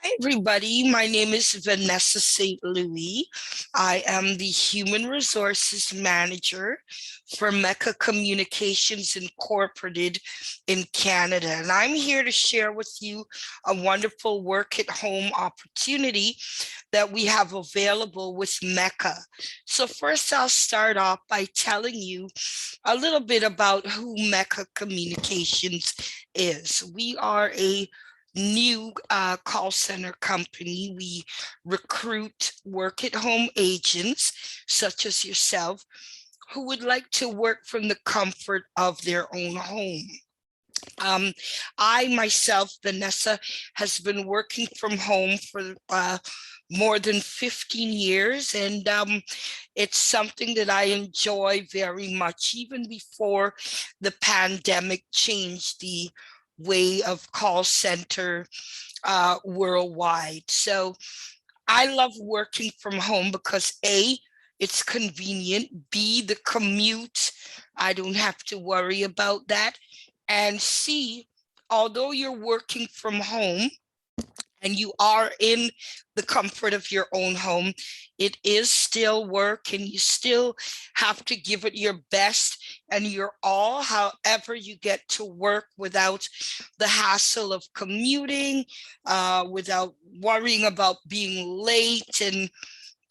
Hi, everybody. My name is Vanessa St. Louis. I am the Human Resources Manager for Mecha Communications Incorporated in Canada. And I'm here to share with you a wonderful work at home opportunity that we have available with Mecha. So first, I'll start off by telling you a little bit about who Mecha Communications is. We are a new call center company. We recruit work at home agents such as yourself who would like to work from the comfort of their own home. Um, I myself, Vanessa, has been working from home for more than 15 years, and it's something that I enjoy very much, even before the pandemic changed the way of call center worldwide. So I love working from home because A, it's convenient. B, the commute, I don't have to worry about that. And C, although you're working from home, and you are in the comfort of your own home, it is still work and you still have to give it your best and your all. However, you get to work without the hassle of commuting, without worrying about being late and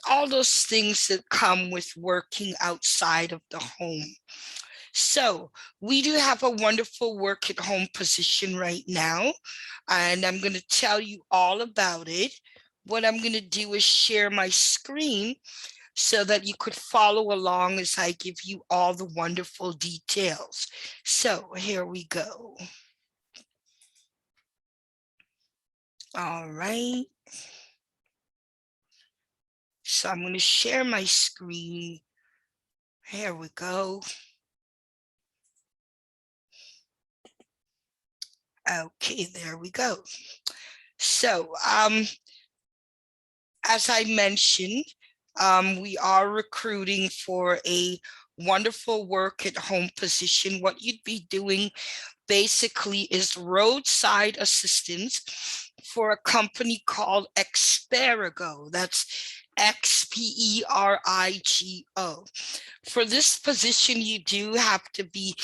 all those things that come with working outside of the home. So we do have a wonderful work at home position right now, and I'm going to tell you all about it. What I'm going to do is share my screen so that you could follow along as I give you all the wonderful details. So here we go. All right. So I'm going to share my screen. Here we go. Okay, there we go. So as I mentioned, we are recruiting for a wonderful work at home position. What you'd be doing basically is roadside assistance for a company called Xperigo. That's Xperigo. For this position, you do have to be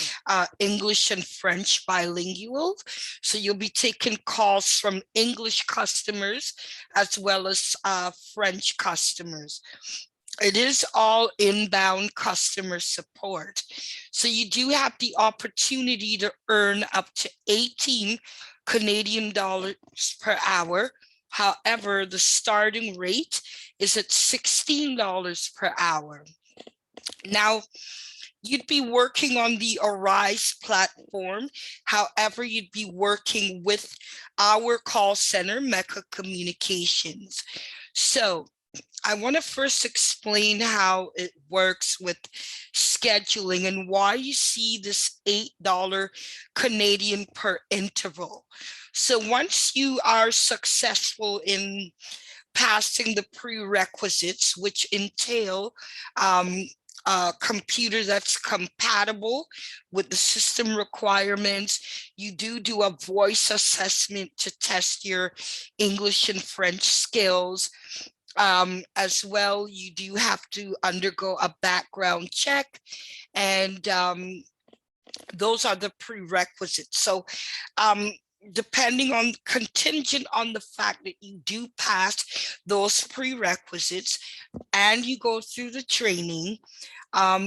English and French bilingual. So you'll be taking calls from English customers as well as French customers. It is all inbound customer support. So you do have the opportunity to earn up to 18 Canadian dollars per hour. However, the starting rate is at $16 per hour. Now, you'd be working on the Arise platform. However, you'd be working with our call center, Mecha Communications. So I want to first explain how it works with scheduling and why you see this $8 Canadian per interval. So once you are successful in passing the prerequisites, which entail a computer that's compatible with the system requirements. You do a voice assessment to test your English and French skills. As well, you do have to undergo a background check, and those are the prerequisites. So depending on, contingent on the fact that you do pass those prerequisites and you go through the training,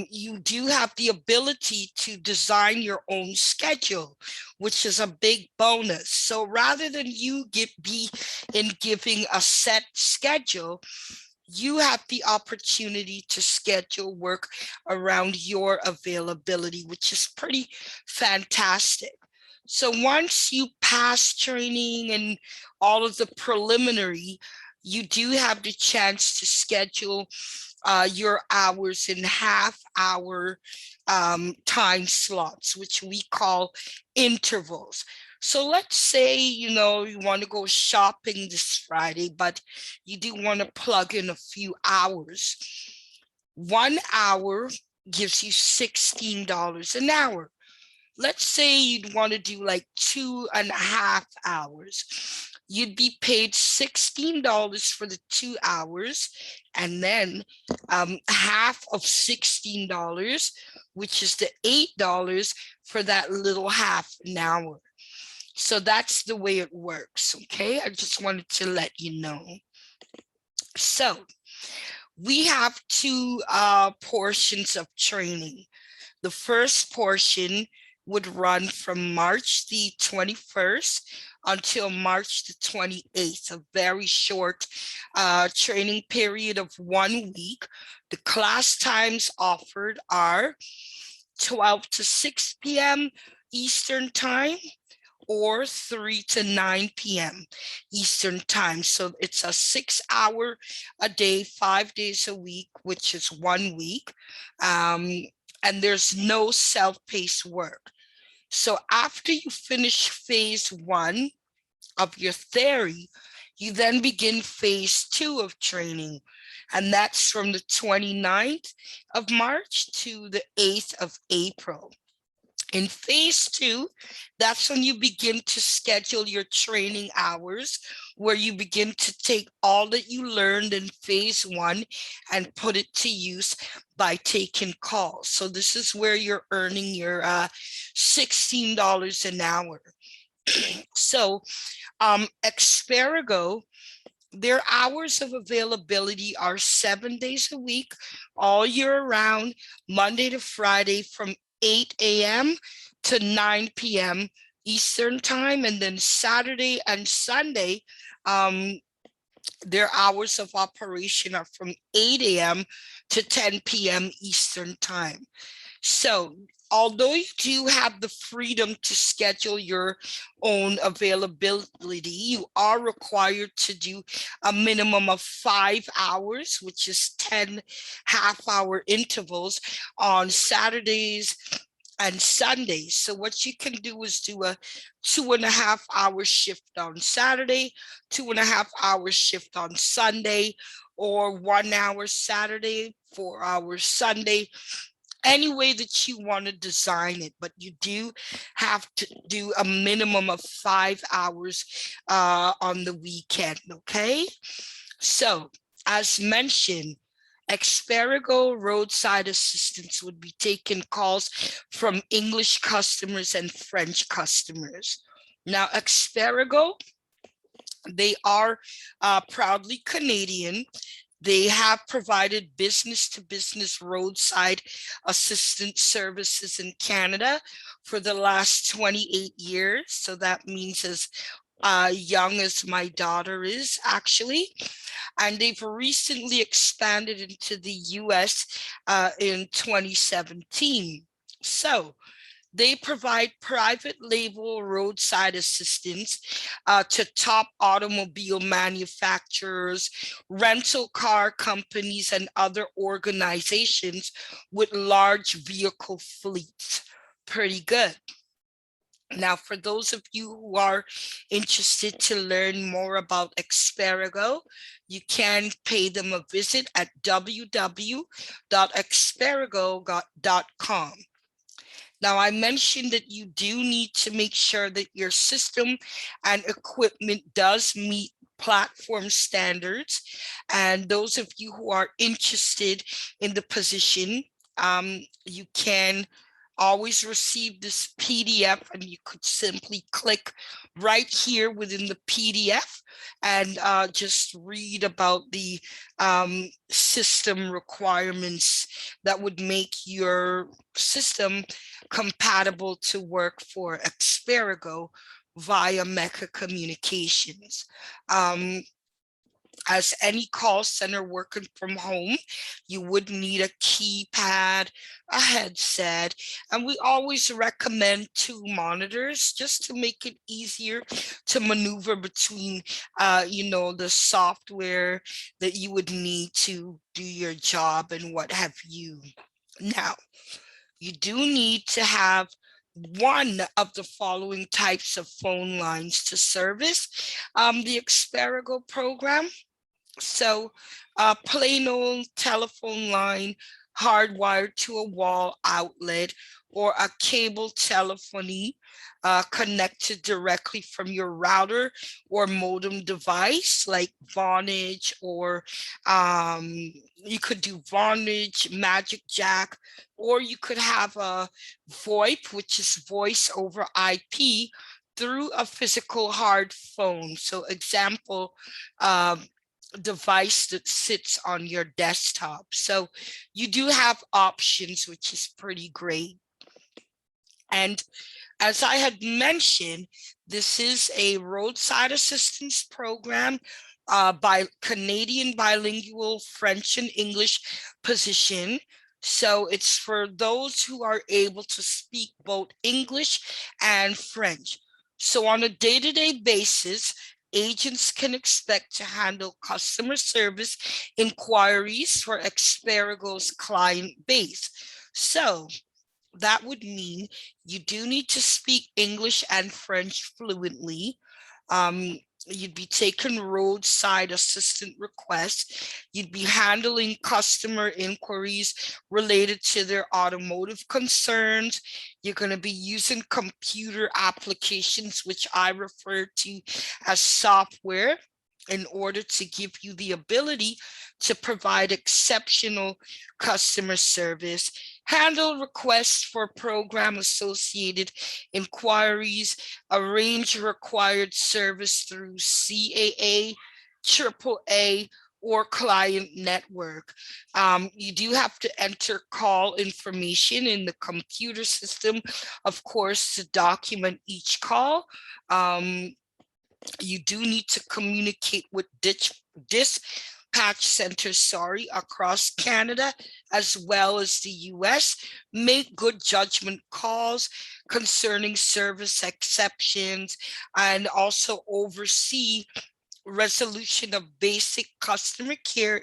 you do have the ability to design your own schedule, which is a big bonus. So rather than you be in giving a set schedule, you have the opportunity to schedule work around your availability, which is pretty fantastic. So once you pass training and all of the preliminary, you do have the chance to schedule your hours in half-hour time slots, which we call intervals. So let's say, you want to go shopping this Friday, but you do want to plug in a few hours. 1 hour gives you $16 an hour. Let's say you'd want to do like 2.5 hours. you'd be paid $16 for the 2 hours, and then half of $16, which is the $8 for that little half an hour. So that's the way it works, okay? I just wanted to let you know. So we have two portions of training. The first portion would run from March the 21st until March the 28th, a very short training period of 1 week. The class times offered are 12 to 6 p.m. Eastern Time, or 3 to 9 p.m. Eastern Time. So it's a 6 hour a day, 5 days a week, which is 1 week. And there's no self-paced work. So after you finish phase 1 of your theory, you then begin phase 2 of training. And that's from the 29th of March to the 8th of April. In phase 2, that's when you begin to schedule your training hours, where you begin to take all that you learned in phase 1 and put it to use by taking calls. So this is where you're earning your $16 an hour. So Experigo, their hours of availability are 7 days a week, all year round, Monday to Friday from 8 a.m. to 9 p.m. Eastern Time. And then Saturday and Sunday, their hours of operation are from 8 a.m. to 10 p.m. Eastern Time. So although you do have the freedom to schedule your own availability, you are required to do a minimum of 5 hours, which is 10 half-hour intervals on Saturdays and Sundays. So what you can do is do a 2.5 hour shift on Saturday, 2.5 hour shift on Sunday, or 1 hour Saturday, 4 hours Sunday, any way that you want to design it, but you do have to do a minimum of 5 hours on the weekend, okay? So, as mentioned, Experigo roadside assistants would be taking calls from English customers and French customers. Now, Experigo, they are proudly Canadian. They have provided business-to-business roadside assistance services in Canada for the last 28 years. So that means as young as my daughter is, actually. And they've recently expanded into the US in 2017. So they provide private label roadside assistance to top automobile manufacturers, rental car companies, and other organizations with large vehicle fleets. Pretty good. Now, for those of you who are interested to learn more about Experigo, you can pay them a visit at www.experigo.com. Now, I mentioned that you do need to make sure that your system and equipment does meet platform standards. And those of you who are interested in the position, you can always receive this PDF, and you could simply click right here within the PDF and just read about the system requirements that would make your system compatible to work for Experigo via Mecha Communications. As any call center working from home, you would need a keypad, a headset, and we always recommend 2 monitors just to make it easier to maneuver between, the software that you would need to do your job and what have you. Now, you do need to have one of the following types of phone lines to service the Experigo program. So plain old telephone line hardwired to a wall outlet, or a cable telephony connected directly from your router or modem device like Vonage, or you could do Vonage, Magic Jack, or you could have a VoIP, which is voice over IP, through a physical hard phone. So example, device that sits on your desktop. So you do have options, which is pretty great. And as I had mentioned, this is a roadside assistance program by Canadian bilingual French and English position. So it's for those who are able to speak both English and French. So on a day-to-day basis, agents can expect to handle customer service inquiries for Experigo's client base. So that would mean you do need to speak English and French fluently. Um, you'd be taking roadside assistant requests. You'd be handling customer inquiries related to their automotive concerns. You're going to be using computer applications, which I refer to as software, in order to give you the ability to provide exceptional customer service, handle requests for program associated inquiries, arrange required service through CAA, AAA, or client network. You do have to enter call information in the computer system, of course, to document each call. You do need to communicate with dispatch centers, across Canada as well as the US. Make good judgment calls concerning service exceptions, and also oversee resolution of basic customer care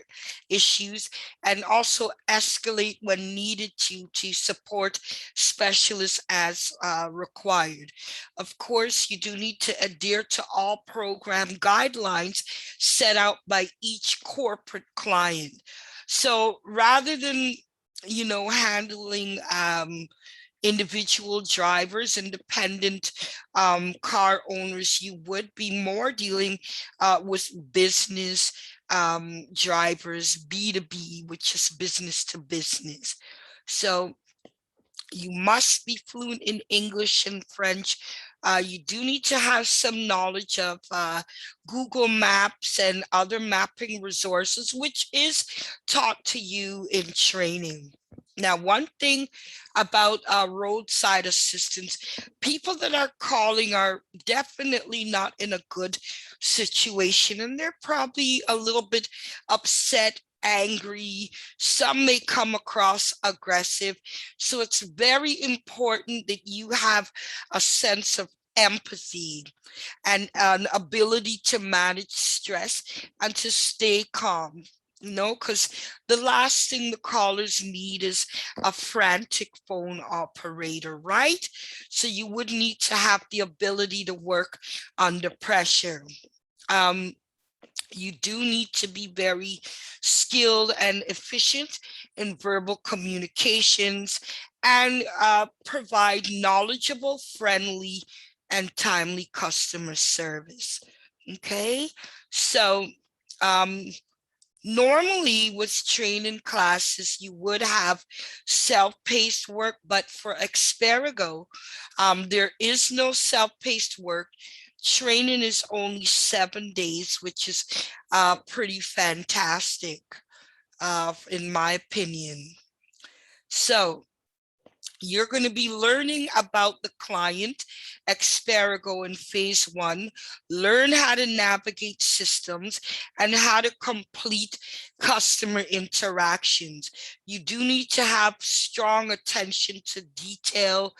issues, and also escalate when needed to support specialists as required. Of course, you do need to adhere to all program guidelines set out by each corporate client. So rather than, handling individual drivers, independent car owners, you would be more dealing with business drivers, B2B, which is business to business. So you must be fluent in English and French. You do need to have some knowledge of Google Maps and other mapping resources, which is taught to you in training. Now, one thing about roadside assistance, people that are calling are definitely not in a good situation, and they're probably a little bit upset, angry. Some may come across aggressive. So it's very important that you have a sense of empathy and an ability to manage stress and to stay calm. Because the last thing the callers need is a frantic phone operator, right? So you would need to have the ability to work under pressure. You do need to be very skilled and efficient in verbal communications, and provide knowledgeable, friendly, and timely customer service. Okay, so normally with training classes, you would have self-paced work, but for Experigo, there is no self-paced work. Training is only 7 days, which is pretty fantastic, in my opinion. So you're going to be learning about the client, Experigo, in phase 1, learn how to navigate systems, and how to complete customer interactions. You do need to have strong attention to detail,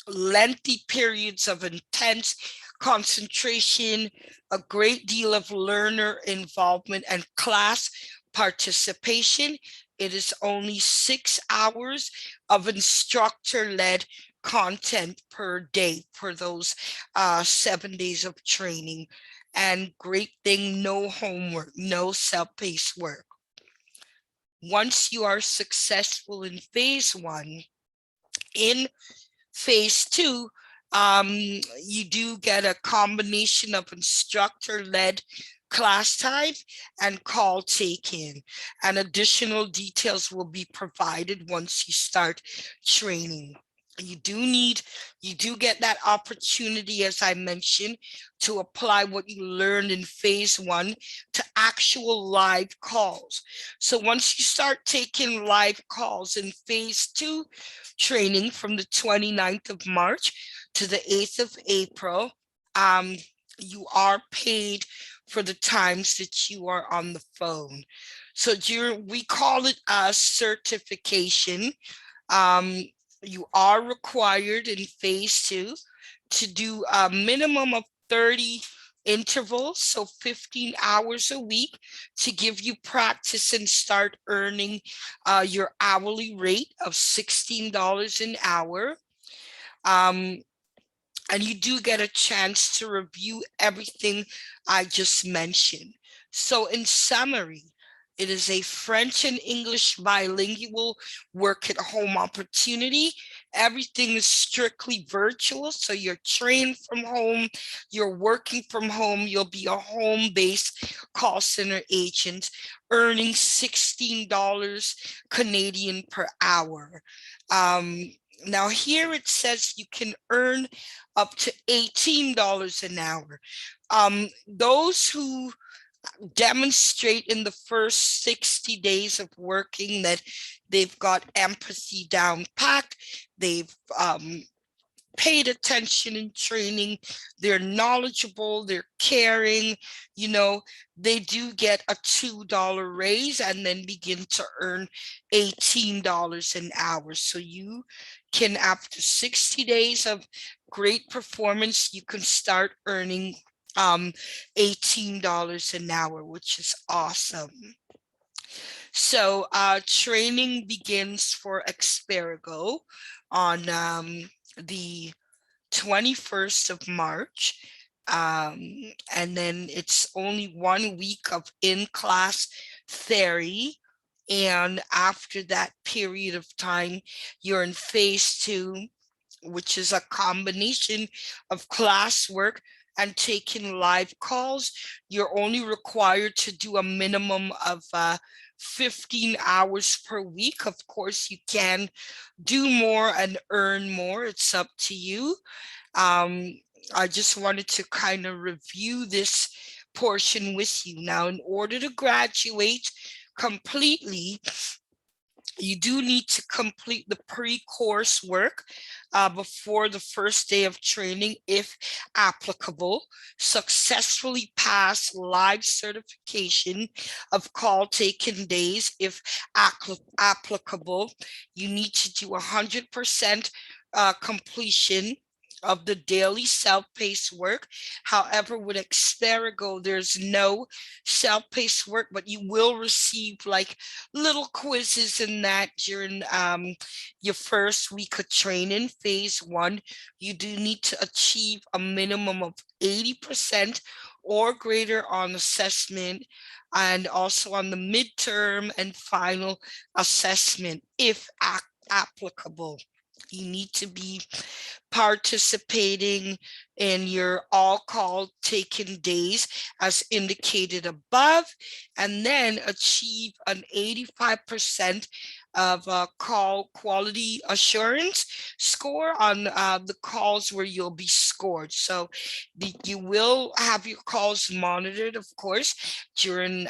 lengthy periods of intense concentration, a great deal of learner involvement, and class participation. It is only 6 hours of instructor-led content per day for those 7 days of training. And great thing, no homework, no self-paced work. Once you are successful in phase 1, In phase two, you do get a combination of instructor-led class time and call taken, and additional details will be provided once you start training. You do get that opportunity, as I mentioned, to apply what you learned in phase one to actual live calls. So once you start taking live calls in phase two training from the 29th of March to the 8th of April, um, you are paid for the times that you are on the phone. So we call it a certification. Um, you are required in phase two to do a minimum of 30 intervals, so 15 hours a week, to give you practice and start earning your hourly rate of $16 an hour. Um, and you do get a chance to review everything I just mentioned. So in summary, it is a French and English bilingual work at home opportunity. Everything is strictly virtual. So you're trained from home, you're working from home, you'll be a home-based call center agent earning $16 Canadian per hour. Now here it says you can earn up to $18 an hour. Those who demonstrate in the first 60 days of working that they've got empathy down pat, they've paid attention in training, they're knowledgeable, they're caring, they do get a $2 raise and then begin to earn $18 an hour. So you can, after 60 days of great performance, you can start earning $18 an hour, which is awesome. So training begins for Experigo on the 21st of March. And then it's only 1 week of in-class theory. And after that period of time, you're in phase two, which is a combination of classwork and taking live calls. You're only required to do a minimum of 15 hours per week. Of course, you can do more and earn more. It's up to you. I just wanted to kind of review this portion with you. Now, in order to graduate completely, you do need to complete the pre-course work before the first day of training, if applicable, successfully pass live certification of call taken days, if applicable. You need to do 100% completion of the daily self-paced work. However, with Experigo, there's no self-paced work, but you will receive like little quizzes in that during your first week of training. Phase one, you do need to achieve a minimum of 80% or greater on assessment, and also on the midterm and final assessment, if applicable. You need to be participating in your all call taken days as indicated above, and then achieve an 85% of call quality assurance score on the calls where you'll be scored. So you will have your calls monitored, of course, during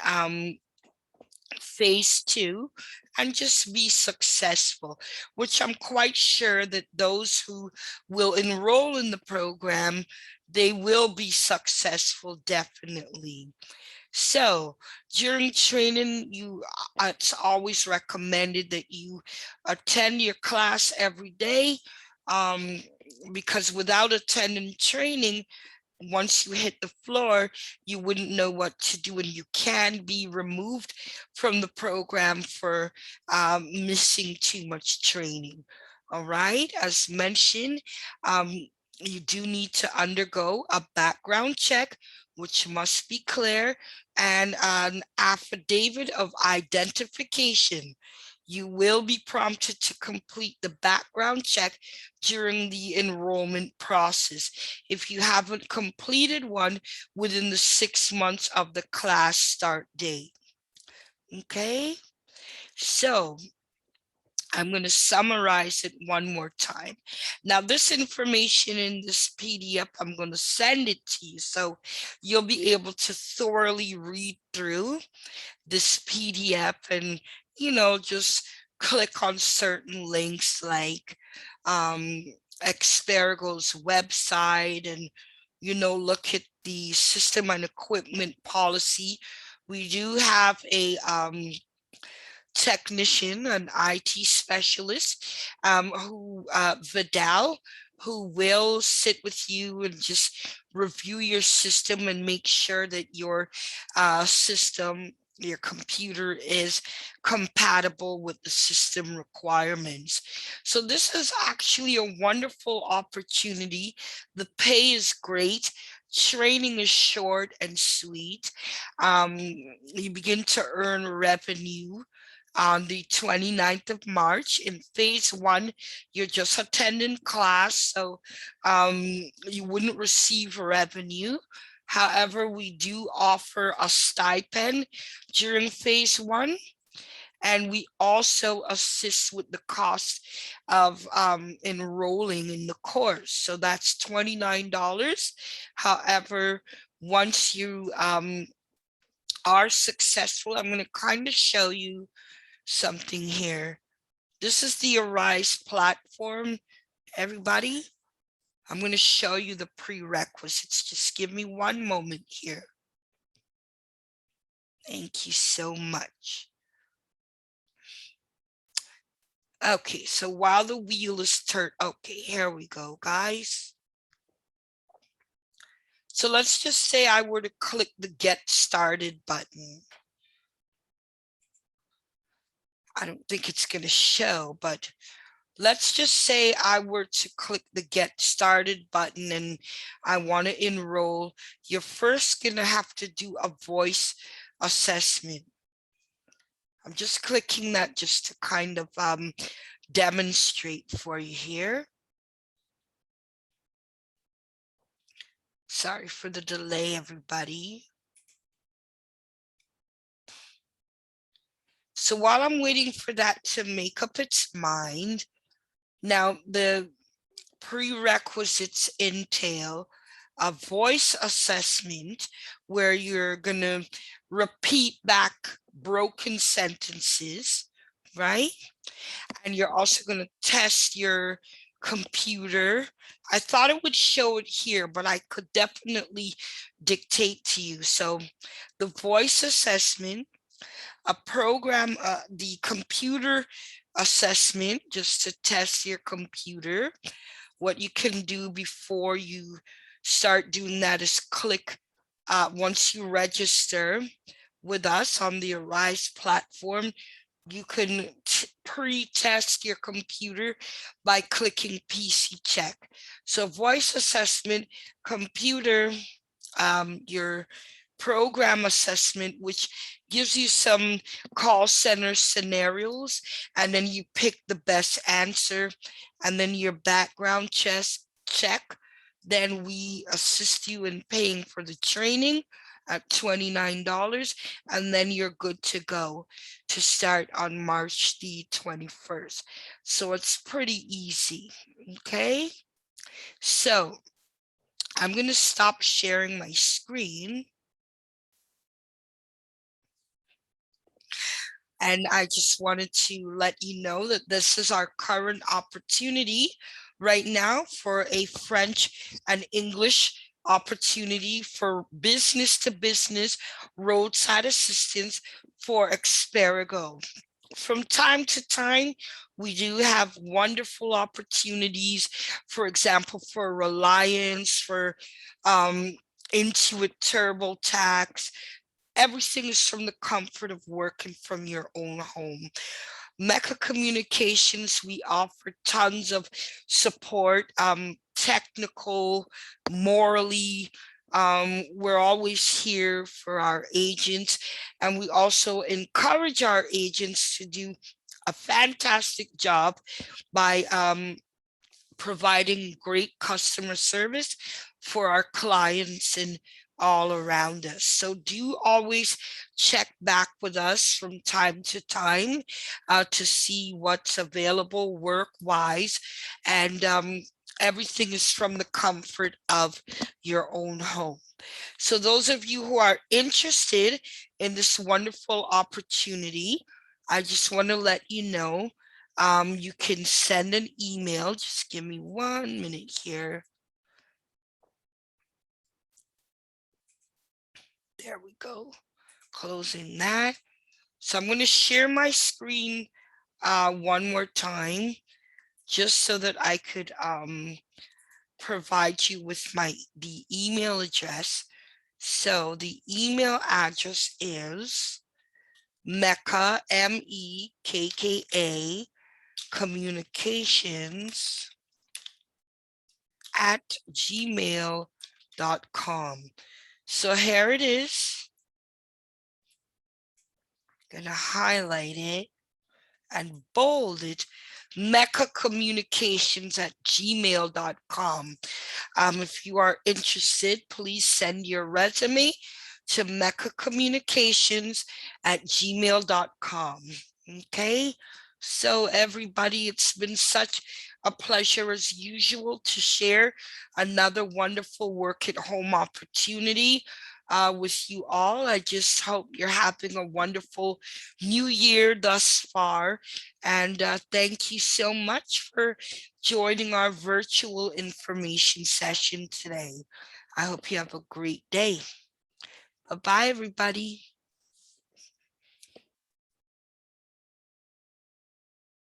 phase two, and just be successful, which I'm quite sure that those who will enroll in the program, they will be successful, definitely. So during training, it's always recommended that you attend your class every day, because without attending training, once you hit the floor, you wouldn't know what to do, and you can be removed from the program for missing too much training. All right, as mentioned, you do need to undergo a background check, which must be clear, and an affidavit of identification. You will be prompted to complete the background check during the enrollment process if you haven't completed one within the 6 months of the class start date. Okay, so I'm going to summarize it one more time. Now, this information in this PDF, I'm going to send it to you so you'll be able to thoroughly read through this PDF and, just click on certain links like Xperigo's website and, look at the system and equipment policy. We do have a technician, an IT specialist, Vidal, who will sit with you and just review your system and make sure that your system, your computer is compatible with the system requirements. So this is actually a wonderful opportunity. The pay is great. Training is short and sweet. You begin to earn revenue on the 29th of March. In phase one, you're just attending class, so you wouldn't receive revenue. However, we do offer a stipend during phase one, and we also assist with the cost of enrolling in the course. So that's $29. However, once you are successful, I'm going to kind of show you something here. This is the Arise platform, everybody. I'm going to show you the prerequisites. Just give me one moment here. Thank you so much. Okay, so while the wheel is turned, okay, here we go, guys. So let's just say I were to click the Get Started button. I don't think it's going to show, but let's just say I were to click the Get Started button and I want to enroll. You're first going to have to do a voice assessment. I'm just clicking that just to kind of demonstrate for you here. Sorry for the delay, everybody. So while I'm waiting for that to make up its mind, now the prerequisites entail a voice assessment where you're going to repeat back broken sentences, right? And you're also going to test your computer. I thought it would show it here, but I could definitely dictate to you. So the voice assessment, a program, the computer assessment, just to test your computer. What you can do before you start doing that is click, once you register with us on the Arise platform, you can pre-test your computer by clicking PC check. So voice assessment, computer, your program assessment, which gives you some call center scenarios, and then you pick the best answer, and then your background check. Then we assist you in paying for the training at $29, and then you're good to go to start on March the 21st. So it's pretty easy, okay? So I'm going to stop sharing my screen. And I just wanted to let you know that this is our current opportunity right now for a French and English opportunity for business to business roadside assistance for Xperigo. From time to time, we do have wonderful opportunities, for example, for Reliance, for Intuit TurboTax. Everything is from the comfort of working from your own home. Mecha Communications, we offer tons of support, technical, morally. We're always here for our agents, and we also encourage our agents to do a fantastic job by providing great customer service for our clients and all around us. So do always check back with us from time to time to see what's available work-wise. And everything is from the comfort of your own home. So those of you who are interested in this wonderful opportunity, I just want to let you know you can send an email. Just give me 1 minute here. There we go. Closing that. So I'm going to share my screen one more time, just so that I could provide you with the email address. So the email address is Mekka, Mekka, communications at gmail.com. So here it is. Gonna highlight it and bold it. Mecha Communications at gmail.com. If you are interested, please send your resume to Mecha Communications at gmail.com. Okay, so everybody, it's been such a pleasure as usual to share another wonderful work at home opportunity with you all. I just hope you're having a wonderful new year thus far. And thank you so much for joining our virtual information session today. I hope you have a great day. Bye-bye, everybody.